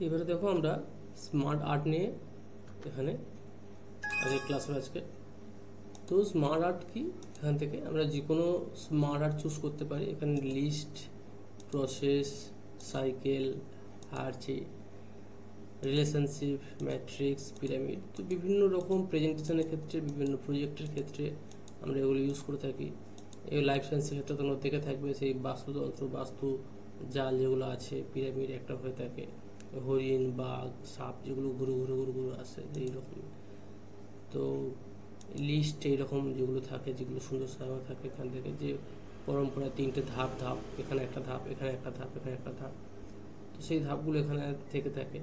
এবারে দেখো আমরা স্মার্ট আর্ট নিয়ে এখানে ক্লাস হবে আজকে। তো স্মার্ট আর্ট কি, এখান থেকে আমরা যে কোনো স্মার্ট আর্ট চুজ করতে পারি। এখানে list, process, cycle, hierarchy, relationship, matrix, pyramid, তো বিভিন্ন রকম প্রেজেন্টেশনের ক্ষেত্রে, বিভিন্ন প্রজেক্টের ক্ষেত্রে আমরা এগুলো ইউজ করে থাকি। এই লাইফ সায়েন্সের ক্ষেত্রে তোমরা দেখে থাকবে সেই বাস্তুতন্ত্র, বাস্তু জাল যেগুলো আছে, পিরামিড একটা হয়ে থাকে, হরিণ, বাঘ, সাপ যেগুলো ঘুরে ঘুরে ঘুরে ঘুরে আসে এইরকম। তো লিস্ট এইরকম যেগুলো থাকে, যেগুলো সুন্দর সাজানো থাকে, এখান থেকে যে পরম্পরা তিনটে ধাপ ধাপ, এখানে একটা ধাপ, এখানে একটা ধাপ, এখানে একটা ধাপ, তো সেই ধাপগুলো এখানে থেকে থাকে।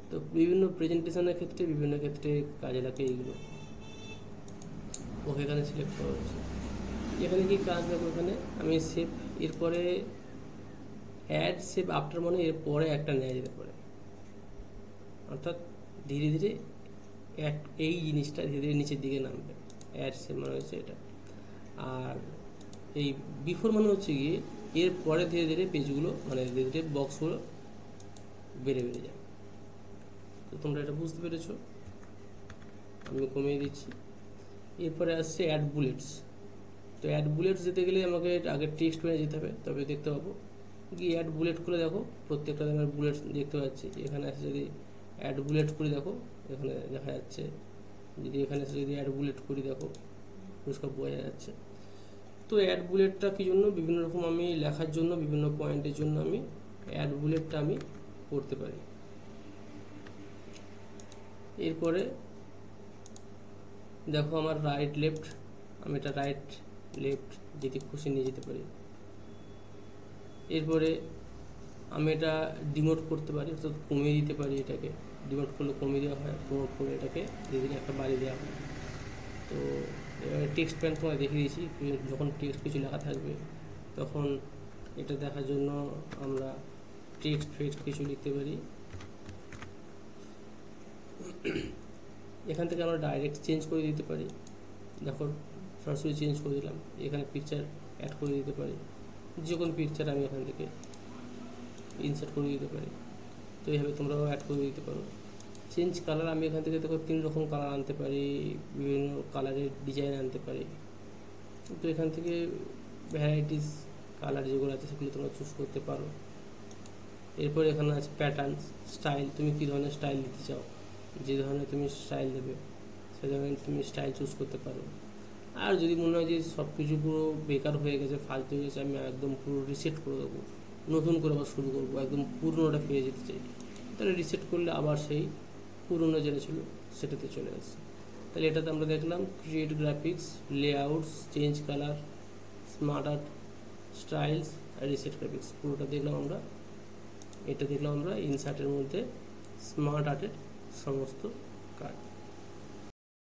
তো বিভিন্ন প্রেজেন্টেশনের ক্ষেত্রে, বিভিন্ন ক্ষেত্রে কাজে লাগে এইগুলো। ওকে, এখানে সিলেক্ট করা হচ্ছে। এখানে কি কাজ দেখো, এখানে আমি সেভ, এরপরে অ্যাড সেভ আফটার মানে এরপরে একটা নেওয়া যেতে পারে, অর্থাৎ ধীরে ধীরে এই জিনিসটা ধীরে ধীরে নিচের দিকে নামবে। অ্যাড সেভ মানে হচ্ছে এটা, আর এই বিফোর মানে হচ্ছে গিয়ে এর পরে ধীরে ধীরে পেজগুলো, মানে ধীরে ধীরে বক্সগুলো বেড়ে বেড়ে যায়। তো তোমরা এটা বুঝতে পেরেছো, আমি কমিয়ে দিচ্ছি। এরপরে আসছে অ্যাড বুলেটস। তো অ্যাড বুলেটস যেতে গেলে আমাকে আগে টেক্সট পেয়ে যেতে হবে, তবে দেখতে পাবো। গিয়ে অ্যাড বুলেট করে দেখো, প্রত্যেকটা আমার বুলেটস দেখতে পাচ্ছি। এখানে আসে যদি অ্যাড বুলেট করে দেখো, এখানে দেখা যাচ্ছে। যদি এখানে এসে যদি অ্যাড বুলেট করি দেখো, পরিষ্কার বোঝা যাচ্ছে। তো অ্যাড বুলেটটা কী জন্য, বিভিন্ন রকম আমি লেখার জন্য, বিভিন্ন পয়েন্টের জন্য আমি অ্যাড বুলেটটা আমি করতে পারি। এরপরে দেখো আমার রাইট লেফট, আমি এটা রাইট লেফট যেতে খুশি নিয়ে যেতে পারি। এরপরে আমি এটা ডিমোট করতে পারি, অর্থাৎ কমিয়ে দিতে পারি। এটাকে ডিমোট করলে কমিয়ে দেওয়া হয়, প্রমোট করলে এটাকে ধীরে ধীরে একটা বাড়িয়ে দেওয়া হয়। তো টেক্সট প্যান তোমায় দেখিয়ে দিয়েছি, যখন টেক্সট কিছু লেখা থাকবে তখন এটা দেখার জন্য আমরা টেক্সট ফেক্সট কিছু লিখতে পারি। এখান থেকে আমরা ডাইরেক্ট চেঞ্জ করে দিতে পারি। দেখো সরাসরি চেঞ্জ করে দিলাম। এখানে পিকচার অ্যাড করে দিতে পারি, যে কোনো পিকচার আমি এখান থেকে ইনসার্ট করে দিতে পারি। তো এইভাবে তোমরাও অ্যাড করে দিতে পারো। চেঞ্জ কালার, আমি এখান থেকে দেখো 3 রকম কালার আনতে পারি, বিভিন্ন কালারের ডিজাইন আনতে পারি। তো এখান থেকে ভ্যারাইটিস কালার যেগুলো আছে সেগুলো তোমরা চুজ করতে পারো। এরপর এখানে আছে প্যাটার্ন, স্টাইল, তুমি কী ধরনের স্টাইল দিতে চাও, যে ধরনের তুমি স্টাইল দেবে সে ধরনের তুমি স্টাইল চুজ করতে পারো। আর যদি মনে হয় যে সব কিছু পুরো বেকার হয়ে গেছে, ফালতু হয়ে গেছে, আমি একদম পুরো রিসেট করে দেবো, নতুন করে আবার শুরু করবো, একদম পুরনোটা ফিরে যেতে চাই, তাহলে রিসেট করলে আবার সেই পুরনো যেটা ছিল সেটাতে চলে আসছে। তাহলে এটাতে আমরা দেখলাম create graphics, layouts, change colour, smart art, styles আর রিসেট গ্রাফিক্স, পুরোটা দেখলাম আমরা। এটা দেখলাম আমরা ইনসার্টের মধ্যে স্মার্ট আর্টের সমস্ত কাজ।